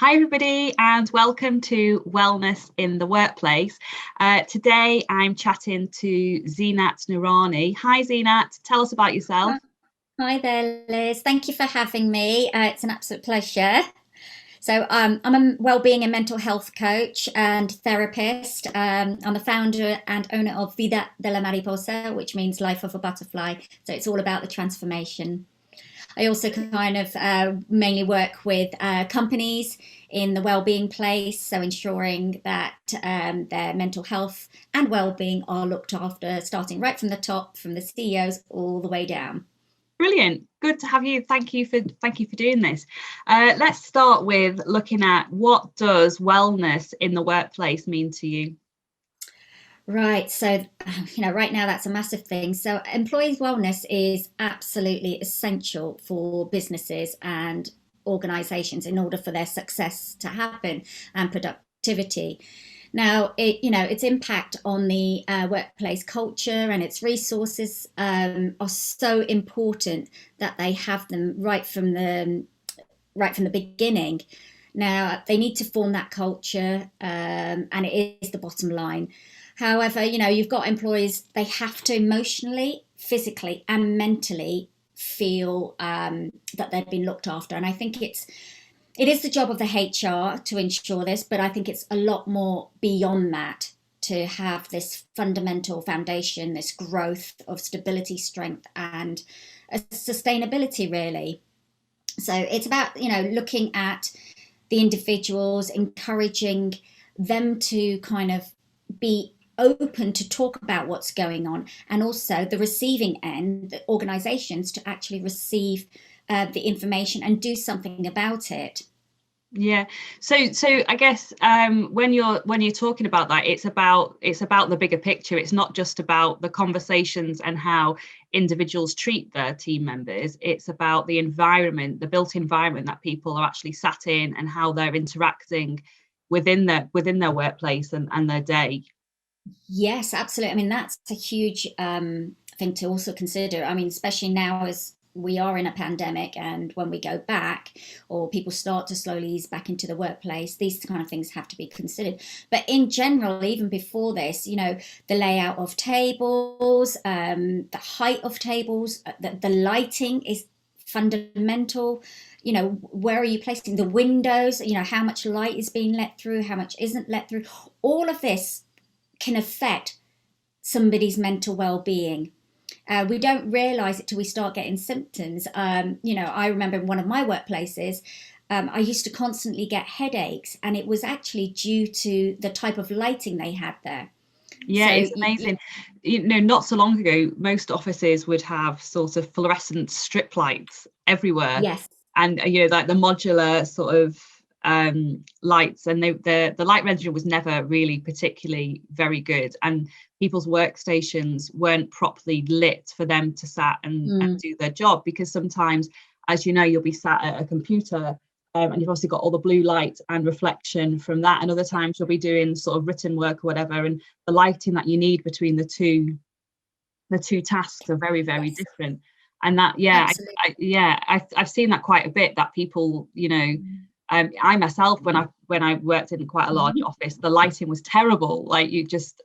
Hi everybody and welcome to Wellness in the Workplace. Today I'm chatting to Zeenat Noorani. Hi Zeenat, tell us about yourself. Hi there, Liz. Thank you for having me. It's an absolute pleasure. I'm a wellbeing and mental health coach and therapist. I'm the founder and owner of Vida de la Mariposa, which means life of a butterfly. So it's all about the transformation. I also mainly work with companies in the wellbeing place, so ensuring that their mental health and wellbeing are looked after, starting right from the top, from the CEOs all the way down. Brilliant, good to have you. Thank you for doing this. Let's start with looking at what does wellness in the workplace mean to you? Right. Right now that's a massive thing. So, employee wellness is absolutely essential for businesses and organizations in order for their success to happen and productivity. Now, its impact on the workplace culture and its resources are so important that they have them right from the beginning. Now, they need to form that culture, and it is the bottom line. However, you've got employees, they have to emotionally, physically, and mentally feel that they've been looked after. And I think it is the job of the HR to ensure this, but I think it's a lot more beyond that to have this fundamental foundation, this growth of stability, strength, and sustainability, really. So it's about, looking at the individuals, encouraging them to kind of be open to talk about what's going on, and also the receiving end, the organizations to actually receive the information and do something about it. Yeah. So I guess when you're talking about that, it's about the bigger picture. It's not just about the conversations and how individuals treat their team members. It's about the environment, the built environment that people are actually sat in, and how they're interacting within their workplace and their day. Yes, absolutely. I mean, that's a huge thing to also consider. I mean, especially now as we are in a pandemic, and when we go back or people start to slowly ease back into the workplace, these kind of things have to be considered. But in general, even before this, the layout of tables, the height of tables, the lighting is fundamental. Where are you placing the windows? How much light is being let through, how much isn't let through. All of this can affect somebody's mental well-being. We don't realize it till we start getting symptoms. I remember in one of my workplaces, I used to constantly get headaches, and it was actually due to the type of lighting they had there. Yeah, So, it's amazing. Not so long ago, most offices would have sort of fluorescent strip lights everywhere, yes, and like the modular sort of lights, and the light rendering was never really particularly very good, and people's workstations weren't properly lit for them to sat and mm, do their job, because sometimes, as you know, you'll be sat at a computer, and you've obviously got all the blue light and reflection from that, and other times you'll be doing sort of written work or whatever, and the lighting that you need between the two tasks are very, very yes, different. And that, yeah, absolutely. I've seen that quite a bit, that people, I myself, when I worked in quite a large office, the lighting was terrible. Like,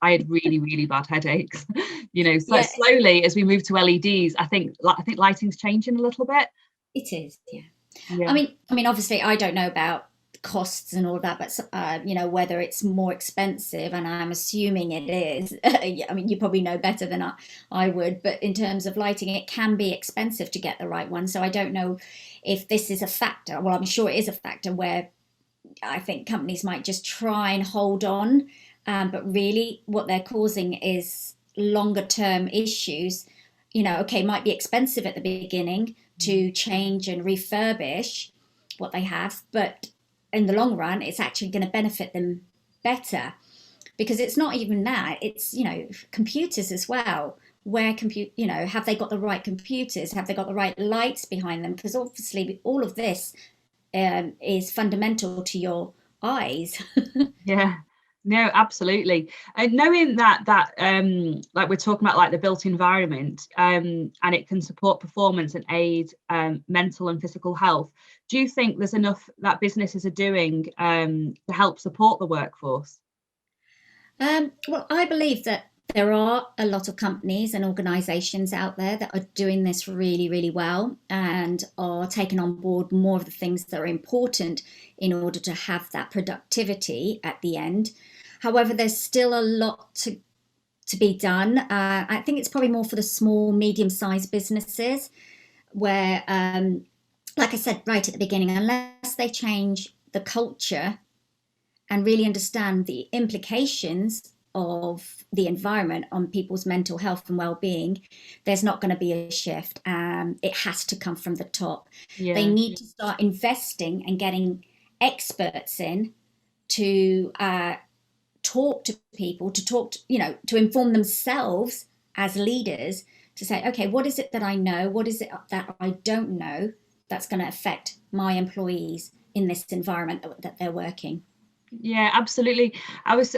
I had really, really bad headaches. So Yeah, slowly as we move to LEDs, I think lighting's changing a little bit. it is. Yeah. I Yeah. mean, I mean, obviously, I don't know about costs and all of that, but whether it's more expensive, and I'm assuming it is. I mean, you probably know better than I would, but in terms of lighting, it can be expensive to get the right one. So I don't know if this is a factor. Well, I'm sure it is a factor where I think companies might just try and hold on, but really, what they're causing is longer term issues. Okay, might be expensive at the beginning to change and refurbish what they have, but in the long run, it's actually going to benefit them better, because it's not even that. It's computers as well. Have they got the right computers? Have they got the right lights behind them? Because obviously, all of this is fundamental to your eyes. Yeah. No, absolutely. And knowing that like we're talking about, like the built environment, and it can support performance and aid mental and physical health, do you think there's enough that businesses are doing to help support the workforce? Well, I believe that there are a lot of companies and organizations out there that are doing this really, really well and are taking on board more of the things that are important in order to have that productivity at the end. However, there's still a lot to be done. I think it's probably more for the small, medium-sized businesses where, like I said right at the beginning, unless they change the culture and really understand the implications of the environment on people's mental health and well-being, there's not going to be a shift. It has to come from the top. They Yeah. need to start investing and getting experts in to talk to people, to talk to, to inform themselves as leaders, to say, okay, what is it that I know? What is it that I don't know that's going to affect my employees in this environment that they're working? Yeah, absolutely. I was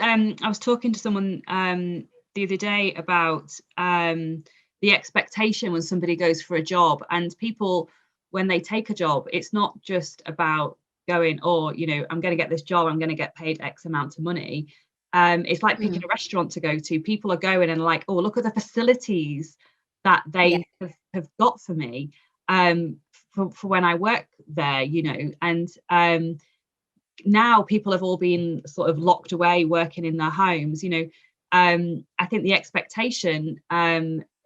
talking to someone the other day about the expectation when somebody goes for a job, and people, when they take a job, it's not just about going, oh, I'm going to get this job, I'm going to get paid X amount of money. It's like picking Mm, a restaurant to go to. People are going and like, oh, look at the facilities that yeah, they have got for me, um, for when I work there, and now people have all been sort of locked away working in their homes. I think the expectation,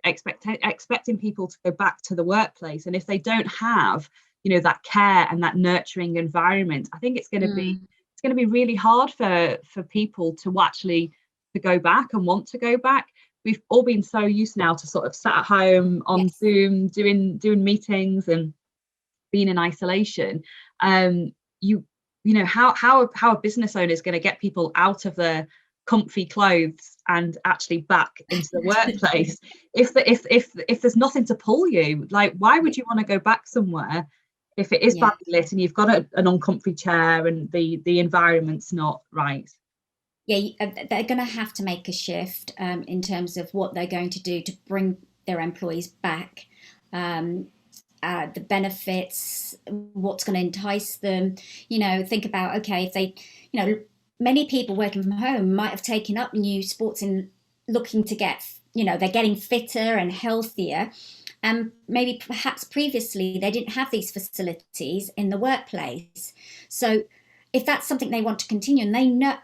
expecting people to go back to the workplace, and if they don't have that care and that nurturing environment, I think mm, it's going to be really hard for people to actually to go back and want to go back. We've all been so used now to sort of sat at home on yes, Zoom doing meetings and being in isolation. You how a business owner is going to get people out of their comfy clothes and actually back into the workplace if there's nothing to pull you? Like, why yeah, would you want to go back somewhere if it is yeah. badly lit and you've got an uncomfy chair and the environment's not right? Yeah, they're going to have to make a shift in terms of what they're going to do to bring their employees back. Um, the benefits, what's going to entice them. Think about, okay, if they, many people working from home might have taken up new sports in looking to get, they're getting fitter and healthier. And maybe perhaps previously they didn't have these facilities in the workplace. So if that's something they want to continue and they know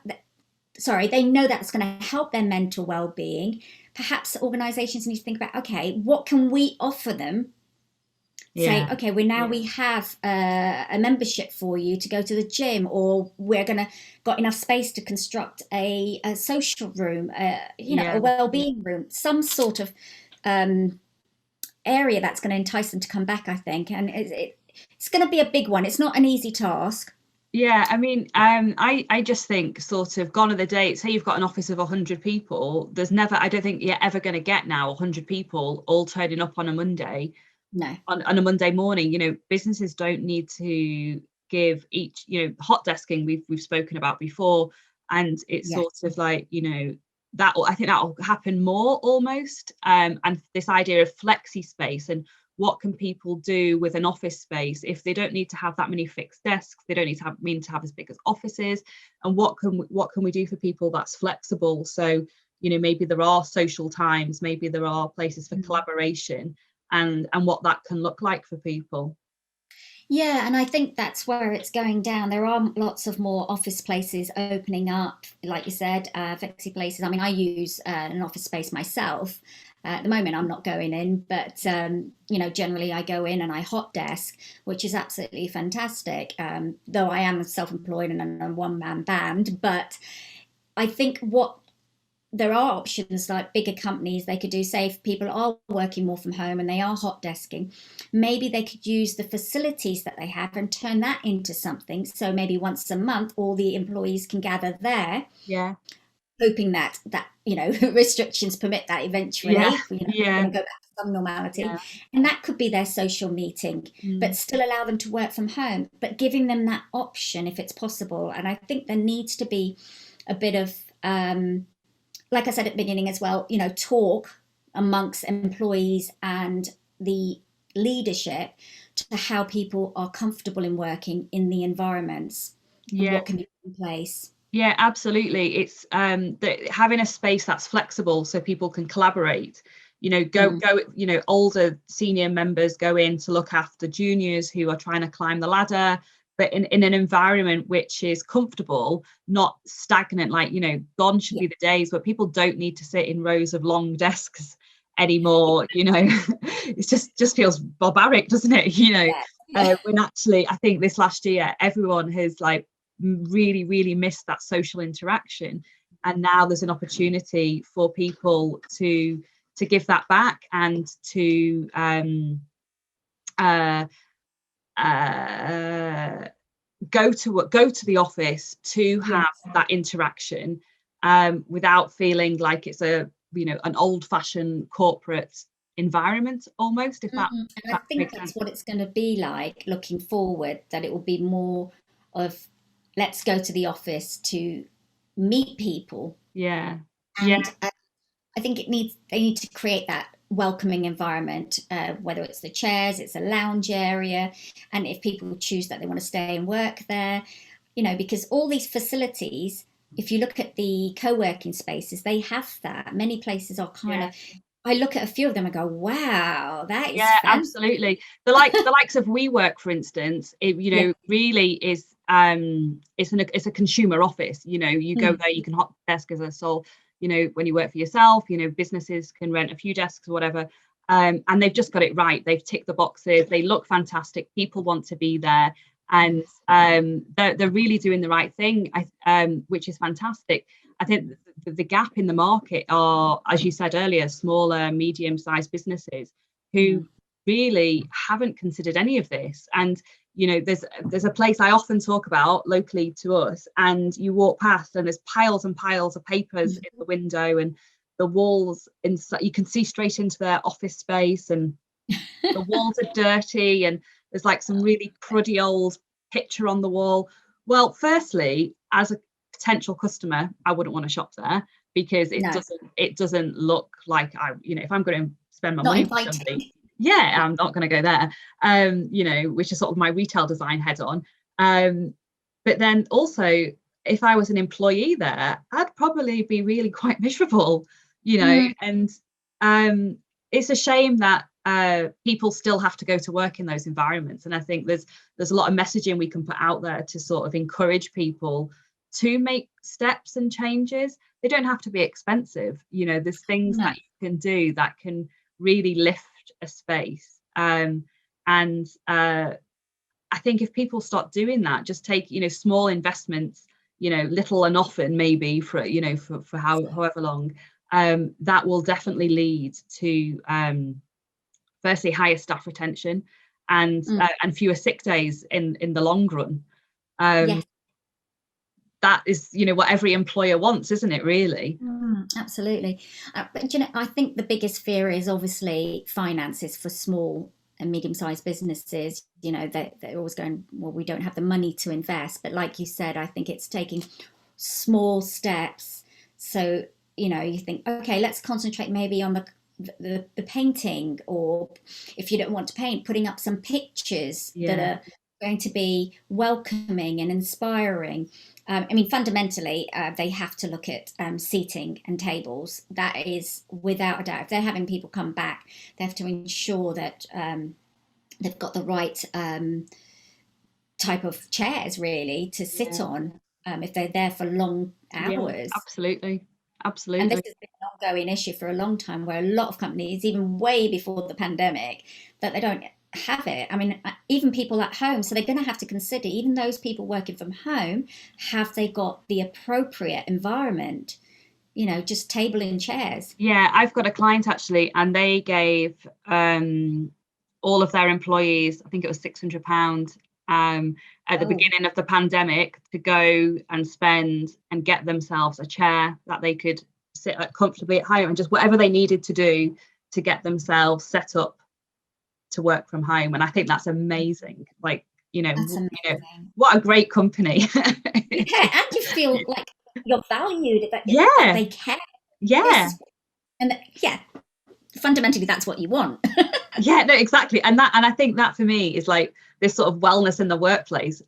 that's going to help their mental well-being, perhaps organizations need to think about, okay, what can we offer them? Say, Yeah. okay, we have a membership for you to go to the gym, or we're gonna got enough space to construct a social room, a Yeah. well-being room, some sort of um, area that's going to entice them to come back, I think. And it's going to be a big one. It's not an easy task. Yeah, I mean, I just think sort of gone are the days. Say you've got an office of 100 people. I don't think you're ever going to get now 100 people all turning up on a Monday, No. on a Monday morning. Businesses don't need to give each, hot desking we've spoken about before, and it's Yes. sort of like, that I think that will happen more almost. And this idea of flexi space, and what can people do with an office space if they don't need to have that many fixed desks, they don't need to have as big as offices, and what can we do for people that's flexible? So maybe there are social times, maybe there are places for Mm. collaboration, and what that can look like for people. Yeah, and I think that's where it's going down. There are lots of more office places opening up, like you said, flexi places. I mean, I use an office space myself. At the moment, I'm not going in, but generally I go in and I hot desk, which is absolutely fantastic. Though I am self-employed and a one-man band, but I think what there are options like bigger companies they could do, say if people are working more from home and they are hot desking, maybe they could use the facilities that they have and turn that into something. So maybe once a month all the employees can gather there, Yeah. hoping that restrictions permit that Yeah. eventually, we're Yeah. going to go back to some normality, Yeah. and that could be their social meeting, but Mm. still allow them to work from home, but giving them that option if it's possible. And I think there needs to be a bit of like I said at the beginning as well, talk amongst employees and the leadership to how people are comfortable in working in the environments and Yeah. what can be put in place. Yeah, absolutely. It's having a space that's flexible so people can collaborate. Older senior members go in to look after juniors who are trying to climb the ladder, but in an environment which is comfortable, not stagnant. Like, gone should Yeah. be the days where people don't need to sit in rows of long desks anymore. It just feels barbaric, doesn't it? Yeah. When actually, I think this last year, everyone has like really, really missed that social interaction, and now there's an opportunity for people to give that back and to go to the office to have that interaction without feeling like it's an old-fashioned corporate environment almost, if that, And I that think makes that's sense. what it's going to be like looking forward, that it will be more of let's go to the office to meet people. Yeah. And I think they need to create that welcoming environment, whether it's the chairs, it's a lounge area, and if people choose that they want to stay and work there, because all these facilities, if you look at the co-working spaces, they have that. Many places are kind of, I look at a few of them and go, wow, that is Yeah, fancy. absolutely. The likes of WeWork, for instance, it really is it's a consumer office. You go there, you can hot desk as a sole, when you work for yourself, businesses can rent a few desks or whatever. And they've just got it right. They've ticked the boxes, they look fantastic, people want to be there, and they're really doing the right thing, which is fantastic. I think the gap in the market are, as you said earlier, smaller, medium-sized businesses who really haven't considered any of this. And there's a place I often talk about locally to us, and you walk past and there's piles and piles of papers in the window, and the walls inside, you can see straight into their office space, and the walls are dirty, and there's like some really cruddy old picture on the wall. Well, firstly, as a potential customer, I wouldn't want to shop there, because it doesn't look like if I'm going to spend my Not money inviting. with somebody, I'm not going to go there. Which is sort of my retail design head on. But then also, if I was an employee there, I'd probably be really quite miserable, and it's a shame that people still have to go to work in those environments. And I think there's a lot of messaging we can put out there to sort of encourage people to make steps and changes. They don't have to be expensive. There's things that you can do that can really lift a space. And I think if people start doing that, just take small investments, little and often, maybe for however long, that will definitely lead to firstly higher staff retention and fewer sick days in the long run. Yes. That is what every employer wants, isn't it, really? Absolutely. But I think the biggest fear is obviously finances for small and medium-sized businesses. They're always going, well, we don't have the money to invest. But like you said, I think it's taking small steps. So you think, okay, let's concentrate maybe on the painting, or if you don't want to paint, putting up some pictures that are going to be welcoming and inspiring. Fundamentally, they have to look at seating and tables. That is without a doubt. If they're having people come back, they have to ensure that they've got the right type of chairs, really, to sit on if they're there for long hours. Absolutely. And this has been an ongoing issue for a long time, where a lot of companies, even way before the pandemic, that they don't have it. Even people at home, so they're going to have to consider, even those people working from home, have they got the appropriate environment, just table and chairs. I've got a client actually, and they gave all of their employees, I think it was £600 at the beginning of the pandemic, to go and spend and get themselves a chair that they could sit comfortably at home, and just whatever they needed to do to get themselves set up to work from home. And I think that's amazing. Like, what a great company. And you feel like you're valued, that Yeah. they care. Yeah. Fundamentally that's what you want. Yeah, no, exactly. And I think that for me is like this sort of wellness in the workplace,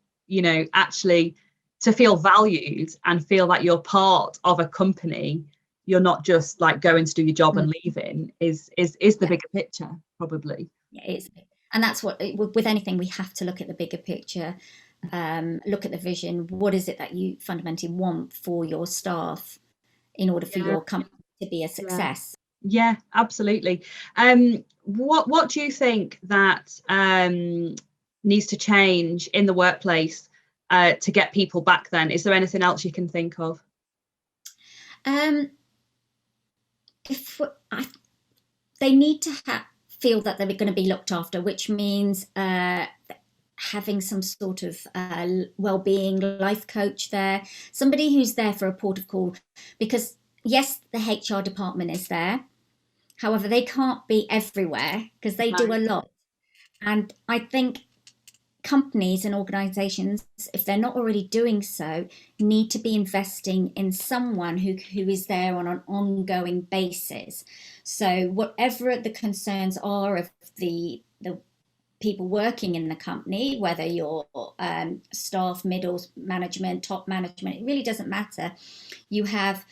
actually to feel valued and feel like you're part of a company. You're not just like going to do your job and leaving is the bigger picture, probably. Yeah, it is. And that's what, with anything, we have to look at the bigger picture, look at the vision. What is it that you fundamentally want for your staff in order for your company to be a success? Yeah, absolutely. What do you think that needs to change in the workplace to get people back then? Is there anything else you can think of? They need to feel that they're going to be looked after, which means having some sort of well-being life coach there, somebody who's there for a port of call, because yes, the HR department is there. However, they can't be everywhere because they do a lot. And I think companies and organizations, if they're not already doing so, need to be investing in someone who is there on an ongoing basis. So whatever the concerns are of the people working in the company, whether you're staff, middle management, top management, it really doesn't matter. You have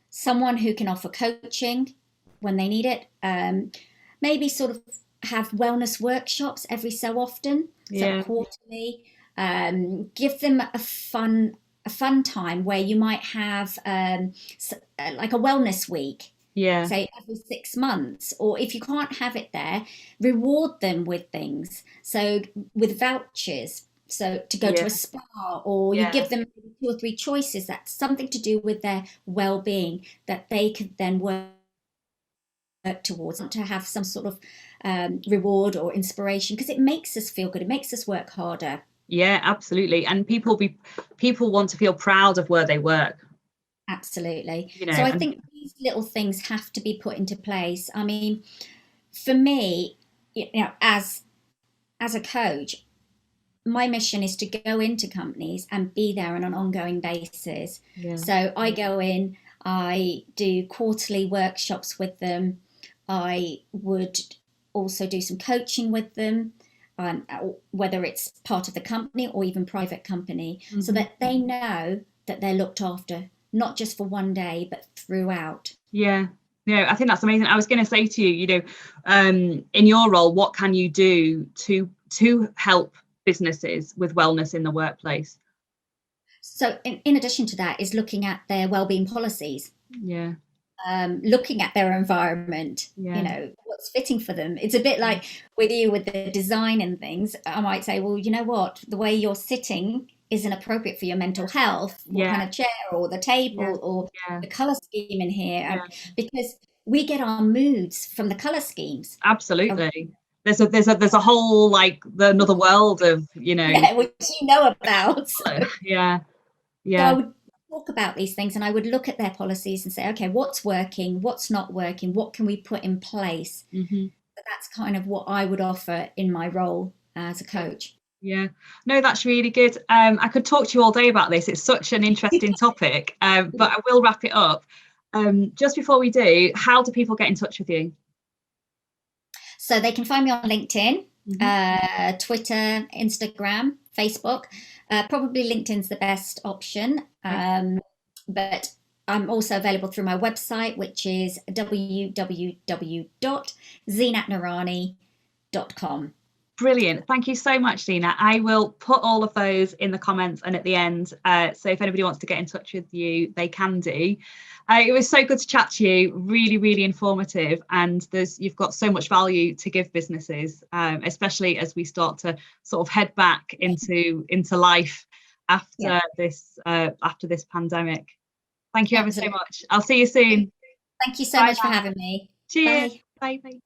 someone who can offer coaching when they need it, maybe sort of have wellness workshops every so often, so quarterly. Give them a fun time where you might have like a wellness week, say every 6 months, or if you can't have it there, reward them with things, so with vouchers, so to go to a spa, or you give them 2 or 3 choices that's something to do with their well-being that they could then work towards, and to have some sort of reward or inspiration, because it makes us feel good, it makes us work harder. Yeah, absolutely. And people want to feel proud of where they work. Absolutely. So I think these little things have to be put into place. I mean, for me, as a coach, my mission is to go into companies and be there on an ongoing basis. So I go in, I do quarterly workshops with them. I would also do some coaching with them, whether it's part of the company or even private company, so that they know that they're looked after, not just for one day, but throughout. Yeah, I think that's amazing. I was going to say to you, in your role, what can you do to help businesses with wellness in the workplace? So in addition to that is looking at their wellbeing policies. Looking at their environment, what's fitting for them. It's a bit like with you with the design and things. I might say, well, you know what, the way you're sitting isn't appropriate for your mental health. What kind of chair or the table or the color scheme in here, because we get our moods from the color schemes. Absolutely. There's a whole like another world of which you know about. So. So I would talk about these things, and I would look at their policies and say, okay, what's working, what's not working, what can we put in place? That's kind of what I would offer in my role as a coach. No, that's really good. I could talk to you all day about this. It's such an interesting topic, but I will wrap it up. Just before we do, how do people get in touch with you? So they can find me on LinkedIn, Twitter, Instagram, Facebook. Probably LinkedIn's the best option, but I'm also available through my website, which is www.zeenatnoorani.com. Brilliant. Thank you so much, Zeenat. I will put all of those in the comments and at the end. So if anybody wants to get in touch with you, they can do. It was so good to chat to you. Really, really informative. And you've got so much value to give businesses, especially as we start to sort of head back into life after this pandemic. Thank you ever so much. I'll see you soon. Thank you so much for having me. Cheers. Bye. Bye.